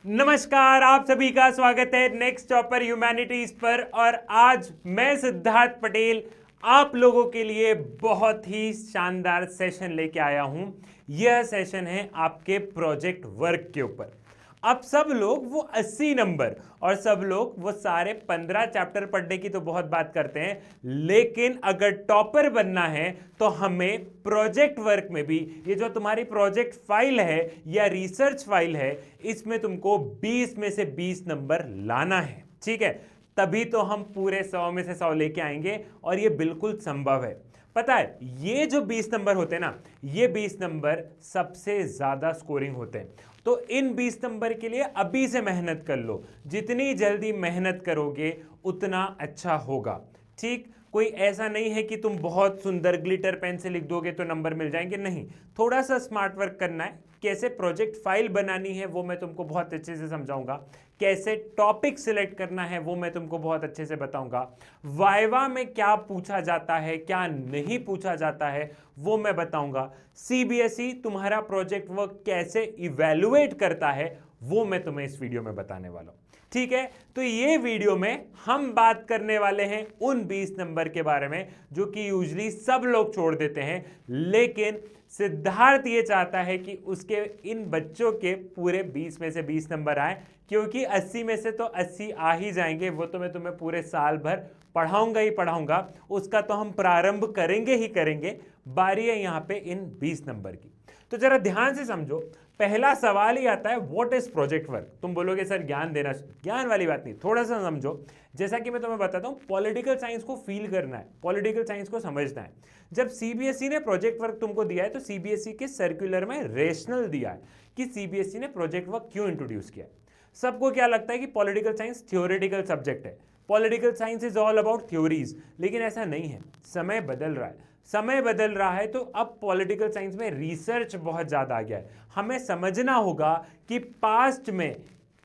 नमस्कार, आप सभी का स्वागत है नेक्स्ट टॉपर ह्यूमैनिटीज पर। और आज मैं सिद्धार्थ पटेल आप लोगों के लिए बहुत ही शानदार सेशन लेके आया हूं। यह सेशन है आपके प्रोजेक्ट वर्क के ऊपर। अब सब लोग वो 80 नंबर और सब लोग वो सारे 15 चैप्टर पढ़ने की तो बहुत बात करते हैं, लेकिन अगर टॉपर बनना है तो हमें प्रोजेक्ट वर्क में भी, ये जो तुम्हारी प्रोजेक्ट फाइल है या रिसर्च फाइल है, इसमें तुमको 20 में से 20 नंबर लाना है। ठीक है, तभी तो हम पूरे 100 में से 100 लेके आएंगे और ये बिल्कुल संभव है। पता है, ये जो 20 नंबर होते हैं ना, ये 20 नंबर सबसे ज्यादा स्कोरिंग होते हैं। तो इन 20 नंबर के लिए अभी से मेहनत कर लो। जितनी जल्दी मेहनत करोगे उतना अच्छा होगा। ठीक, कोई ऐसा नहीं है कि तुम बहुत सुंदर ग्लिटर पेन से लिख दोगे तो नंबर मिल जाएंगे, नहीं। थोड़ा सा स्मार्ट वर्क करना है। कैसे प्रोजेक्ट फाइल बनानी है वो मैं तुमको बहुत अच्छे से समझाऊंगा। कैसे टॉपिक सिलेक्ट करना है वो मैं तुमको बहुत अच्छे से बताऊंगा। वाइवा में क्या पूछा जाता है, क्या नहीं पूछा जाता है, वो मैं बताऊंगा। सीबीएसई तुम्हारा प्रोजेक्ट वर्क कैसे इवैल्यूएट करता है वो मैं तुम्हें इस वीडियो में बताने वाला हूं। ठीक है, तो ये वीडियो में हम बात करने वाले हैं उन 20 नंबर के बारे में जो कि यूजली सब लोग छोड़ देते हैं, लेकिन सिद्धार्थ ये चाहता है कि उसके इन बच्चों के पूरे 20 में से 20 नंबर आए, क्योंकि 80 में से तो 80 आ ही जाएंगे। वो तो मैं तुम्हें पूरे साल भर पढ़ाऊंगा ही पढ़ाऊंगा, उसका तो हम प्रारंभ करेंगे ही करेंगे। बारी है यहां पे इन 20 नंबर की। तो जरा ध्यान से समझो। पहला सवाल ही आता है, व्हाट इज प्रोजेक्ट वर्क। तुम बोलोगे सर ज्ञान देना, ज्ञान वाली बात नहीं, थोड़ा सा समझो। जैसा कि मैं तुम्हें बताता हूं, पॉलिटिकल साइंस को फील करना है, पॉलिटिकल साइंस को समझना है। जब सीबीएसई ने प्रोजेक्ट वर्क तुमको दिया है तो सीबीएसई के सर्कुलर में रेशनल दिया है कि सीबीएसई ने प्रोजेक्ट वर्क क्यों इंट्रोड्यूस किया है। सबको क्या लगता है कि पॉलिटिकल साइंस थ्योरेटिकल सब्जेक्ट है, political science is all about theories, लेकिन ऐसा नहीं है। समय बदल रहा है, समय बदल रहा है, तो अब पॉलिटिकल साइंस में रिसर्च बहुत ज्यादा आ गया है। हमें समझना होगा कि पास्ट में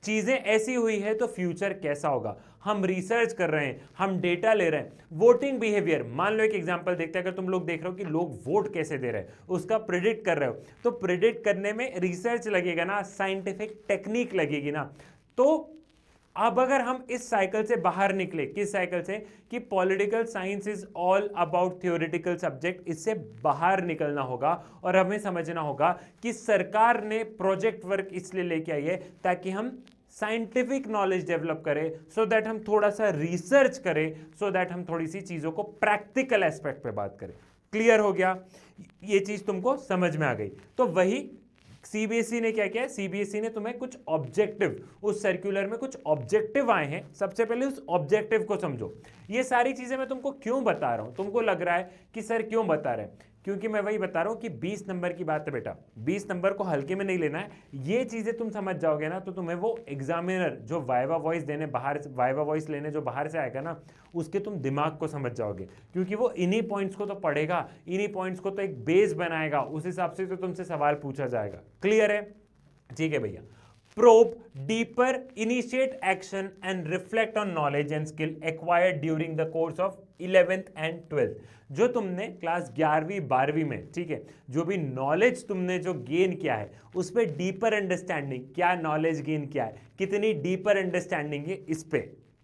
चीजें ऐसी हुई है तो फ्यूचर कैसा होगा। हम रिसर्च कर रहे हैं, हम डेटा ले रहे हैं। वोटिंग बिहेवियर, मान लो एक एग्जांपल देखते हैं। अगर तुम लोग देख रहे हो कि लोग वोट कैसे दे रहे हैं, उसका प्रिडिक्ट कर रहे हो, तो प्रिडिक्ट करने में रिसर्च लगेगा ना, साइंटिफिक टेक्निक लगेगी ना। तो अब अगर हम इस साइकिल से बाहर निकले, किस साइकिल से, कि political science is all about theoretical subject, इससे बाहर निकलना होगा और हमें समझना होगा कि सरकार ने प्रोजेक्ट वर्क इसलिए लेके आई है ताकि हम साइंटिफिक नॉलेज डेवलप करें, सो दैट हम थोड़ा सा रिसर्च करें, सो दैट हम थोड़ी सी चीजों को प्रैक्टिकल एस्पेक्ट पे बात करें। क्लियर हो गया? ये चीज तुमको समझ में आ गई। तो वही सीबीएसई ने क्या किया है, सीबीएसई ने तुम्हें कुछ ऑब्जेक्टिव, उस सर्कुलर में कुछ ऑब्जेक्टिव आए हैं। सबसे पहले उस ऑब्जेक्टिव को समझो। ये सारी चीजें मैं तुमको क्यों बता रहा हूं, तुमको लग रहा है कि सर क्यों बता रहे हैं, क्योंकि मैं वही बता रहा हूं कि 20 नंबर की बात है बेटा। 20 नंबर को हल्के में नहीं लेना है। ये चीजें तुम समझ जाओगे ना, तो तुम्हें वो एग्जामिनर जो वाइवा वॉइस देने बाहर, वाइवा वॉइस लेने जो बाहर से आएगा ना, उसके तुम दिमाग को समझ जाओगे, क्योंकि वो इन्हीं पॉइंट्स को तो पढ़ेगा, इन्हीं पॉइंट्स को तो एक बेस बनाएगा, उस हिसाब से तो तुमसे सवाल पूछा जाएगा। क्लियर है? ठीक है भैया। Probe deeper, initiate action and reflect on knowledge and skill acquired during the course of 11th and 12th। जो तुमने क्लास 11वीं 12वीं में, ठीक है, जो भी नॉलेज तुमने जो गेन किया है, उस पर डीपर अंडरस्टैंडिंग, क्या नॉलेज गेन किया है, कितनी डीपर अंडरस्टैंडिंग है, इस पे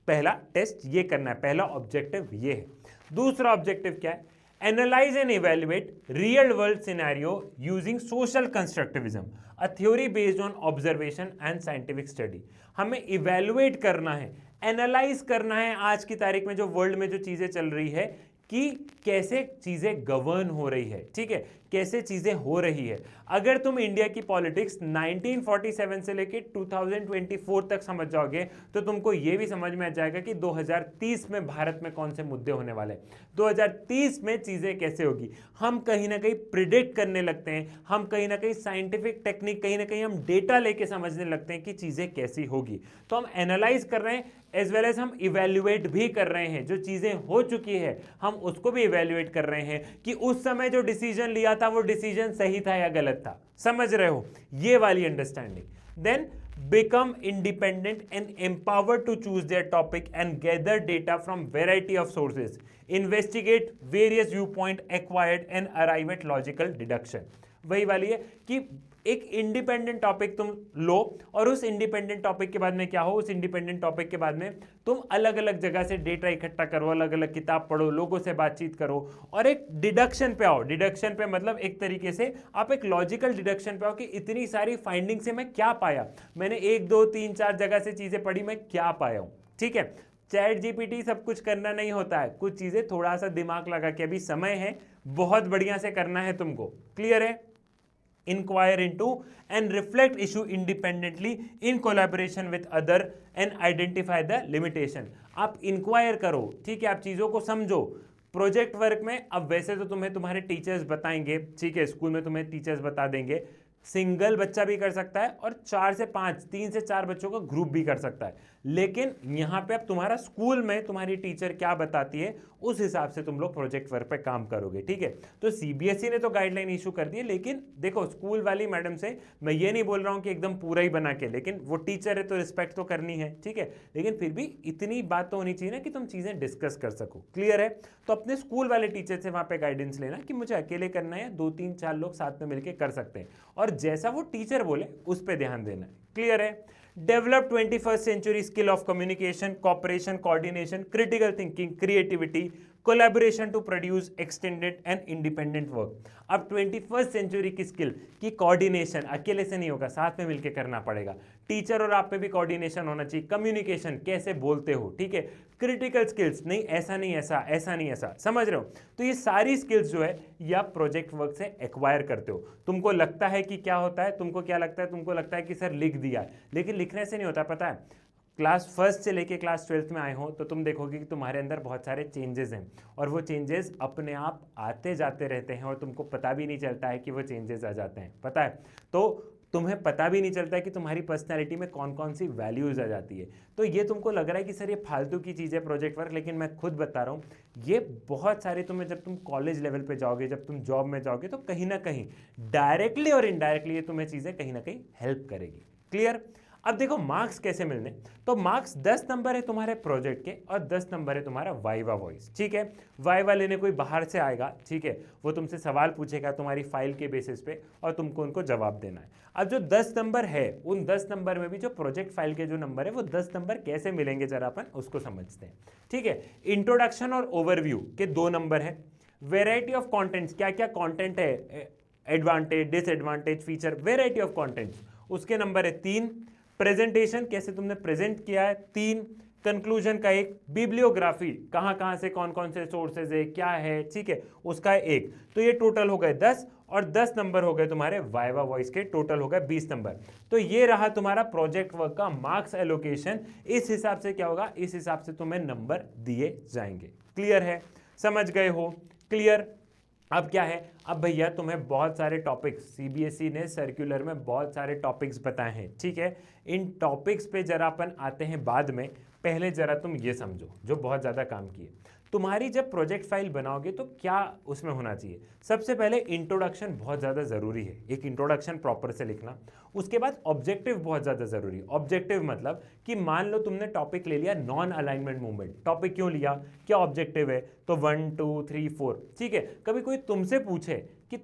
पहला टेस्ट ये करना है। पहला ऑब्जेक्टिव ये है। दूसरा ऑब्जेक्टिव क्या है? Analyze and evaluate real world scenario using social constructivism, a theory based on observation and scientific study। हमें evaluate करना है, एनालाइज करना है आज की तारीख में जो वर्ल्ड में जो चीजें चल रही है, कि कैसे चीजें गवर्न हो रही है, ठीक है, कैसे चीजें हो रही है। अगर तुम इंडिया की पॉलिटिक्स 1947 से लेके 2024 तक समझ जाओगे तो तुमको यह भी समझ में आ जाएगा कि 2030 में भारत में कौन से मुद्दे होने वाले हैं, 2030 में चीजें कैसे होगी। हम कहीं ना कहीं प्रिडिक्ट करने लगते हैं, हम कहीं ना कहीं साइंटिफिक टेक्निक, कहीं ना कहीं हम डेटा लेके समझने लगते हैं कि चीजें कैसी होगी। तो हम एनालाइज कर रहे हैं एज वेल एज हम इवेल्युएट भी कर रहे हैं। जो चीजें हो चुकी है हम उसको भी इवेल्युएट कर रहे हैं कि उस समय जो डिसीजन लिया था वो डिसीजन सही था या गलत था। समझ रहे हो? ये वाली understanding. Then become independent and empowered to choose their topic and gather data from variety of sources, investigate various viewpoint acquired and arrive at logical deduction। वही वाली है कि एक इंडिपेंडेंट टॉपिक तुम लो और उस इंडिपेंडेंट टॉपिक के बाद में क्या हो, उस इंडिपेंडेंट टॉपिक के बाद में तुम अलग अलग जगह से डेटा इकट्ठा करो, अलग अलग किताब पढ़ो, लोगों से बातचीत करो और एक डिडक्शन पे आओ। डिडक्शन पे मतलब एक तरीके से आप एक लॉजिकल डिडक्शन पे आओ कि इतनी सारी फाइंडिंग से मैं क्या पाया, मैंने 1 2 3 4 जगह से चीजें पढ़ी, मैं क्या पाया हूं। ठीक है, चैट जीपीटी सब कुछ करना नहीं होता है, कुछ चीजें थोड़ा सा दिमाग लगा के, अभी समय है, बहुत बढ़िया से करना है तुमको। क्लियर है? inquire into and reflect issue independently in collaboration with other and identify the limitation। आप इंक्वायर करो, ठीक है, आप चीजों को समझो। प्रोजेक्ट वर्क में अब वैसे तो तुम्हें तुम्हारे टीचर्स बताएंगे, ठीक है, स्कूल में तुम्हें टीचर्स बता देंगे, सिंगल बच्चा भी कर सकता है और 4 से 5, 3 से 4 बच्चों का ग्रुप भी कर सकता है। लेकिन यहां पे अब तुम्हारा स्कूल में तुम्हारी टीचर क्या बताती है उस हिसाब से तुम लोग प्रोजेक्ट वर्क पे काम करोगे। ठीक है, तो सीबीएसई ने तो गाइडलाइन इशू कर दी है, लेकिन देखो स्कूल वाली मैडम से मैं ये नहीं बोल रहा हूं कि एकदम पूरा ही बना के, लेकिन वो टीचर है तो रिस्पेक्ट तो करनी है। ठीक है, लेकिन फिर भी इतनी बात तो होनी चाहिए ना कि तुम चीजें डिस्कस कर सको। क्लियर है? तो अपने स्कूल वाले टीचर से वहां पे गाइडेंस लेना कि मुझे अकेले करना है, 2 3 4 लोग साथ में मिलकर कर सकते हैं, और जैसा वो टीचर बोले उस पर ध्यान देना है। क्लियर है? Develop 21st century skill of communication, cooperation, coordination, critical thinking, creativity, collaboration to produce extended and independent work. अब 21st सेंचुरी की स्किल की कोऑर्डिनेशन अकेले से नहीं होगा, साथ में मिलकर करना पड़ेगा। टीचर और आप में भी कोऑर्डिनेशन होना चाहिए। कम्युनिकेशन, कैसे बोलते हो, ठीक है। क्रिटिकल स्किल्स, नहीं ऐसा नहीं ऐसा, ऐसा नहीं ऐसा, समझ रहे हो? तो ये सारी स्किल्स जो है ये आप प्रोजेक्ट वर्क से एक्वायर करते हो। तुमको लगता है कि क्या होता है, तुमको क्या लगता है, तुमको लगता है कि सर लिख दिया है, लेकिन लिखने से नहीं होता। पता है, क्लास 1st से लेके क्लास 12th में आए हो तो तुम देखोगे कि तुम्हारे अंदर बहुत सारे चेंजेस हैं, और वो चेंजेस अपने आप आते जाते रहते हैं और तुमको पता भी नहीं चलता है कि वो चेंजेस आ जाते हैं। पता है, तो तुम्हें पता भी नहीं चलता है कि तुम्हारी पर्सनैलिटी में कौन कौन सी वैल्यूज आ जाती है। तो ये तुमको लग रहा है कि सर ये फालतू की चीज़ है प्रोजेक्ट वर्क, लेकिन मैं खुद बता रहा हूँ ये बहुत सारे तुम्हें, जब तुम कॉलेज लेवल पे जाओगे, जब तुम जॉब में जाओगे, तो कहीं ना कहीं डायरेक्टली और इनडायरेक्टली ये तुम्हें चीज़ें कहीं ना कहीं हेल्प करेगी। क्लियर? अब देखो मार्क्स कैसे मिलने, तो मार्क्स 10 नंबर है तुम्हारे प्रोजेक्ट के और 10 नंबर है तुम्हारा वाइवा वॉइस। ठीक है, वाइवा लेने कोई बाहर से आएगा, ठीक है, वो तुमसे सवाल पूछेगा तुम्हारी फाइल के बेसिस पे और तुमको उनको जवाब देना है। अब जो 10 नंबर है, उन 10 नंबर में भी जो प्रोजेक्ट फाइल के जो नंबर है वो 10 नंबर कैसे मिलेंगे जरा अपन उसको समझते हैं। ठीक है, इंट्रोडक्शन और ओवरव्यू के 2 नंबर है। वेराइटी ऑफ कॉन्टेंट्स, क्या क्या कॉन्टेंट है, advantage, disadvantage, feature, variety of contents, उसके नंबर है 3। प्रेजेंटेशन, कैसे तुमने प्रेजेंट किया है, 3। कंक्लूजन का 1। बिब्लियोग्राफी, कहां कहां से कौन कौन से सोर्सेज है, क्या है, ठीक है, उसका 1। तो ये टोटल हो गए 10, और 10 नंबर हो गए तुम्हारे वाइवा वॉइस के, टोटल हो गए 20 नंबर। तो ये रहा तुम्हारा प्रोजेक्ट वर्क का मार्क्स एलोकेशन। इस हिसाब से क्या होगा, इस हिसाब से तुम्हें नंबर दिए जाएंगे। क्लियर है? समझ गए हो? क्लियर? अब क्या है, अब भैया तुम्हें बहुत सारे टॉपिक्स, सीबीएसई ने सर्कुलर में बहुत सारे टॉपिक्स बताए हैं। ठीक है, इन टॉपिक्स पे जरा अपन आते हैं बाद में, पहले जरा तुम ये समझो जो बहुत ज़्यादा काम किए। तुम्हारी जब प्रोजेक्ट फाइल बनाओगे तो क्या उसमें होना चाहिए, सबसे पहले इंट्रोडक्शन बहुत ज़्यादा ज़रूरी है, एक इंट्रोडक्शन प्रॉपर से लिखना। उसके बाद ऑब्जेक्टिव बहुत ज़्यादा ज़रूरी है। ऑब्जेक्टिव मतलब कि मान लो तुमने टॉपिक ले लिया नॉन अलाइनमेंट मूवमेंट, टॉपिक क्यों लिया, क्या ऑब्जेक्टिव है, तो 1 2 3 4, ठीक है। कभी कोई तुमसे पूछे कि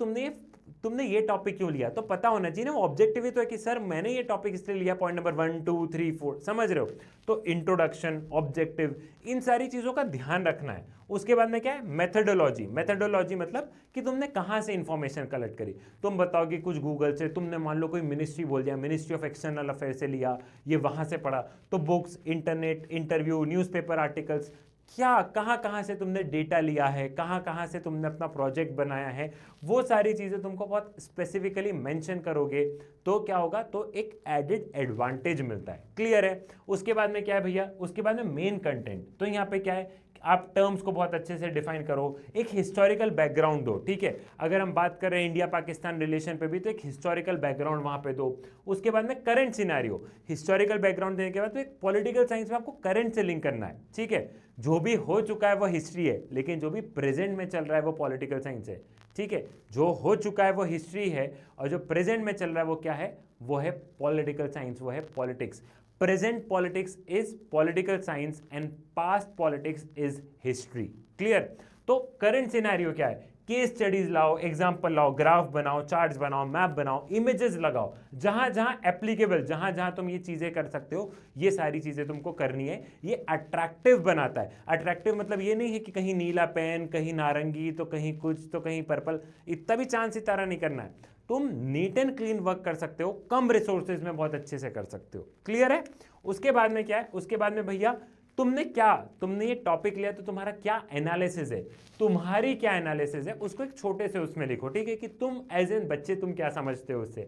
तुमने ये टॉपिक क्यों लिया, तो पता होना चाहिए ना, ऑब्जेक्टिव ही तो है कि सर मैंने ये टॉपिक इसलिए लिया, पॉइंट नंबर 1 2 3 4, समझ रहे हो? तो इंट्रोडक्शन, ऑब्जेक्टिव, इन सारी चीज़ों का ध्यान रखना है। उसके बाद में क्या है, मेथडोलॉजी। मेथडोलॉजी मतलब कि तुमने कहाँ से इंफॉर्मेशन कलेक्ट करी। तुम बताओ कि कुछ गूगल से, तुमने मान लो कोई मिनिस्ट्री बोल दिया, मिनिस्ट्री ऑफ एक्सटर्नल अफेयर से लिया, ये वहाँ से पढ़ा, तो books, internet, interview, newspaper articles, क्या कहाँ कहाँ से तुमने डेटा लिया है, कहाँ कहाँ से तुमने अपना प्रोजेक्ट बनाया है, वो सारी चीज़ें तुमको बहुत स्पेसिफिकली मेंशन करोगे तो क्या होगा, तो एक एडेड एडवांटेज मिलता है। क्लियर है? उसके बाद में क्या है भैया, उसके बाद में मेन कंटेंट। तो यहाँ पे क्या है, आप टर्म्स को बहुत अच्छे से डिफाइन करो, एक हिस्टोरिकल बैकग्राउंड दो। ठीक है, अगर हम बात कर रहे हैं इंडिया पाकिस्तान रिलेशन पे भी, तो एक हिस्टोरिकल बैकग्राउंड वहां पे दो। उसके बाद में करंट सिनेरियो, हिस्टोरिकल बैकग्राउंड देने के बाद तो एक पॉलिटिकल साइंस में आपको करंट से लिंक करना है। ठीक है, जो भी हो चुका है वो हिस्ट्री है, लेकिन जो भी प्रेजेंट में चल रहा है वो पॉलिटिकल साइंस है। ठीक है, जो हो चुका है वो हिस्ट्री है, और जो प्रेजेंट में चल रहा है वो क्या है, वो है पॉलिटिकल साइंस, वो है politics. Present politics is political science and past politics is history. Clear? तो करंट सिनेरियो क्या है केस स्टडीज लाओ, एग्जाम्पल लाओ, ग्राफ बनाओ, चार्ट्स बनाओ, मैप बनाओ, इमेजेस लगाओ, जहां जहां एप्लीकेबल, जहां जहां तुम ये चीजें कर सकते हो, ये सारी चीजें तुमको करनी है। ये अट्रैक्टिव बनाता है। अट्रैक्टिव मतलब ये नहीं है कि कहीं नीला पेन, कहीं नारंगी, तो कहीं कुछ, तो कहीं पर्पल, इतना भी चांद सितारा नहीं करना है। तुम नीट एंड क्लीन वर्क कर सकते हो, कम रिसोर्सेज में बहुत अच्छे से कर सकते हो। क्लियर है? उसके बाद में क्या है? उसके बाद में भैया तुमने ये टॉपिक लिया तो तुम्हारा क्या एनालिसिस है, तुम्हारी क्या एनालिसिस है, उसको एक छोटे से उसमें लिखो, ठीक है, कि तुम एज एन बच्चे तुम क्या समझते हो उससे।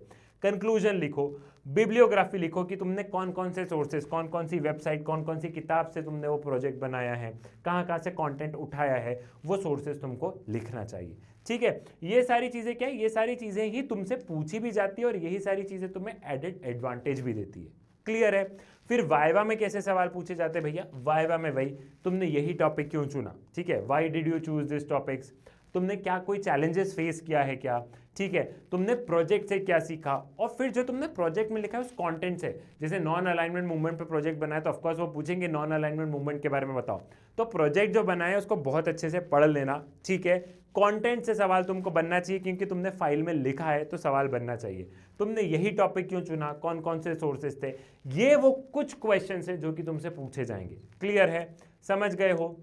कंक्लूजन लिखो, बिब्लियोग्राफी लिखो कि तुमने कौन कौन से सोर्सेज, कौन कौन सी वेबसाइट, कौन कौन सी किताब से तुमने वो प्रोजेक्ट बनाया है, कहाँ कहाँ से कंटेंट उठाया है, वो सोर्सेज तुमको लिखना चाहिए। ठीक है, ये सारी चीज़ें क्या है, ये सारी चीज़ें ही तुमसे पूछी भी जाती है और यही सारी चीज़ें तुम्हें एडेड एडवांटेज भी देती है। क्लियर है? फिर वाइवा में कैसे सवाल पूछे जाते हैं भैया? वाइवा में वही, तुमने यही टॉपिक क्यों चुना, ठीक है, why did you choose this topics, तुमने क्या कोई चैलेंजेस फेस किया है क्या, ठीक है, तुमने प्रोजेक्ट से क्या सीखा, और फिर जो तुमने प्रोजेक्ट में लिखा है उस कंटेंट से, जैसे नॉन अलाइनमेंट मूवमेंट पे प्रोजेक्ट बनाया तो ऑफकोर्स वो पूछेंगे नॉन अलाइनमेंट मूवमेंट के बारे में बताओ, तो प्रोजेक्ट जो बनाया है उसको बहुत अच्छे से पढ़ लेना, ठीक है। कंटेंट से सवाल तुमको बनना चाहिए क्योंकि तुमने फाइल में लिखा है तो सवाल बनना चाहिए। तुमने यही टॉपिक क्यों चुना, कौन कौन से सोर्सेज थे, ये वो कुछ क्वेश्चंस हैं जो कि तुमसे पूछे जाएंगे। क्लियर है? समझ गए हो?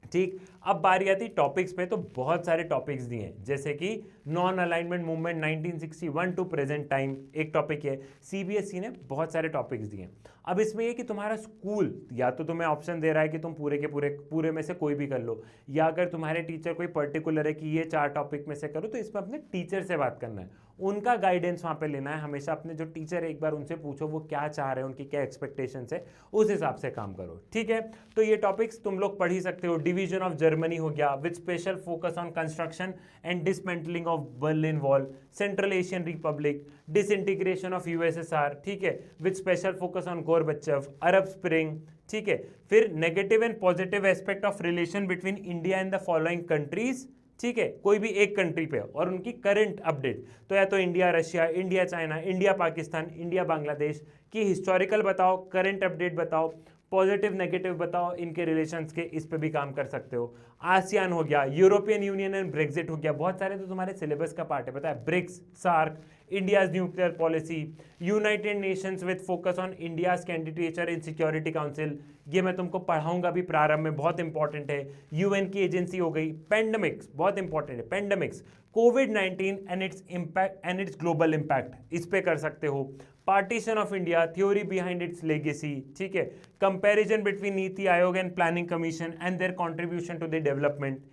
ठीक, अब बारी आती टॉपिक्स पे, तो बहुत सारे टॉपिक्स दिए हैं, जैसे कि non alignment movement 1961 to present time एक टॉपिक है। सीबीएसई ने बहुत सारे टॉपिक्स दिए हैं। अब इसमें ये कि तुम्हारा स्कूल या तो तुम्हें ऑप्शन दे रहा है कि तुम पूरे के पूरे में से कोई भी कर लो, या अगर तुम्हारे टीचर कोई पर्टिकुलर है कि ये 4 टॉपिक में से करो, तो इसमें अपने टीचर से बात करना है, उनका गाइडेंस वहाँ पे लेना है। हमेशा अपने जो टीचर है एक बार उनसे पूछो वो क्या चाह रहे हैं, उनकी क्या एक्सपेक्टेशंस है, उस हिसाब से काम करो। ठीक है, तो ये टॉपिक्स तुम लोग पढ़ ही सकते हो। डिवीजन ऑफ जर्मनी हो गया with special focus on construction and dismantling of Berlin Wall, Central Asian republic, disintegration of USSR, ठीक है, with special focus on Gorbachev, Arab Spring, ठीक है। फिर negative and positive aspect of relation between India and the following countries, ठीक है, कोई भी एक कंट्री पे और उनकी करंट अपडेट, तो या तो India Russia, India China, India Pakistan, India Bangladesh की हिस्टोरिकल बताओ, करंट अपडेट बताओ, पॉजिटिव नेगेटिव बताओ इनके रिलेशंस के, इस पे भी काम कर सकते हो। आसियान हो गया, यूरोपियन यूनियन एंड ब्रेक्जिट हो गया, बहुत सारे तो तुम्हारे सिलेबस का पार्ट है, पता है, BRICS, SAARC, India's nuclear policy, United Nations with focus on India's candidature in security council, ये मैं तुमको पढ़ाऊंगा भी प्रारंभ में, बहुत इंपॉर्टेंट है। यूएन की एजेंसी हो गई, पेंडेमिक्स बहुत इंपॉर्टेंट है, पेंडेमिक्स, कोविड-19 and its impact and its global impact, इस पे कर सकते हो। Partition of India, theory behind its legacy, ठीक है, comparison between Niti Aayog and planning commission and their contribution to the development,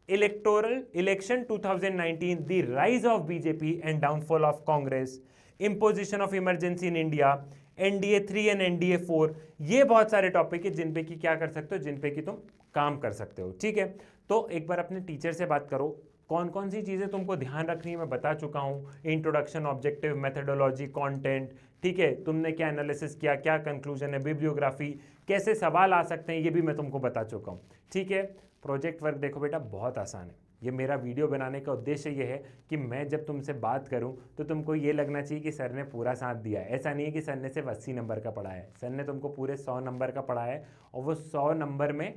electoral election 2019, the rise of BJP and downfall of Congress, imposition of emergency in India, NDA 3 and NDA 4, ये बहुत सारे topic है जिन पे की क्या कर सकते हो, जिन पे की तुम काम कर सकते हो। ठीक है, तो एक बार अपने टीचर से बात करो, कौन कौन सी चीज़ें तुमको ध्यान रखनी है मैं बता चुका हूँ, इंट्रोडक्शन, ऑब्जेक्टिव, मेथडोलॉजी, कंटेंट, ठीक है, तुमने क्या एनालिसिस किया, क्या कंक्लूजन है, बिब्लियोग्राफी, कैसे सवाल आ सकते हैं, ये भी मैं तुमको बता चुका हूँ। ठीक है, प्रोजेक्ट वर्क देखो बेटा बहुत आसान है। ये मेरा वीडियो बनाने का उद्देश्य ये है कि मैं जब तुमसे बात करूं तो तुमको ये लगना चाहिए कि सर ने पूरा साथ दिया है। ऐसा नहीं है कि सर ने सिर्फ 80 नंबर का पढ़ा है, सर ने तुमको पूरे 100 नंबर का पढ़ा है, और वो 100 नंबर में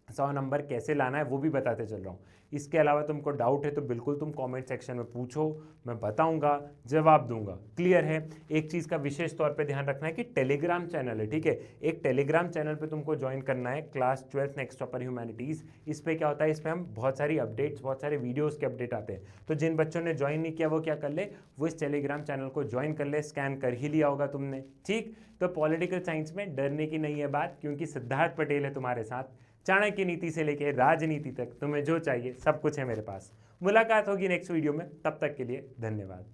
100 नंबर कैसे लाना है वो भी बताते चल रहा हूँ। इसके अलावा तुमको डाउट है तो बिल्कुल तुम कमेंट सेक्शन में पूछो, मैं बताऊंगा, जवाब दूंगा। क्लियर है? एक चीज़ का विशेष तौर पे ध्यान रखना है कि टेलीग्राम चैनल है, ठीक है, एक टेलीग्राम चैनल पे तुमको ज्वाइन करना है, क्लास 12 नेक्स्ट टॉपर ह्यूमैनिटीज़। इस पर क्या होता है, इस पर हम बहुत सारी अपडेट्स, बहुत सारे वीडियोज़ के अपडेट आते हैं, तो जिन बच्चों ने ज्वाइन नहीं किया वो क्या कर ले, वो इस टेलीग्राम चैनल को ज्वाइन कर ले, स्कैन कर ही लिया होगा तुमने। ठीक, तो पॉलिटिकल साइंस में डरने की नहीं है बात, क्योंकि सिद्धार्थ पटेल है तुम्हारे साथ। चाणक्य नीति से लेकर राजनीति तक तुम्हें जो चाहिए सब कुछ है मेरे पास। मुलाकात होगी नेक्स्ट वीडियो में, तब तक के लिए धन्यवाद।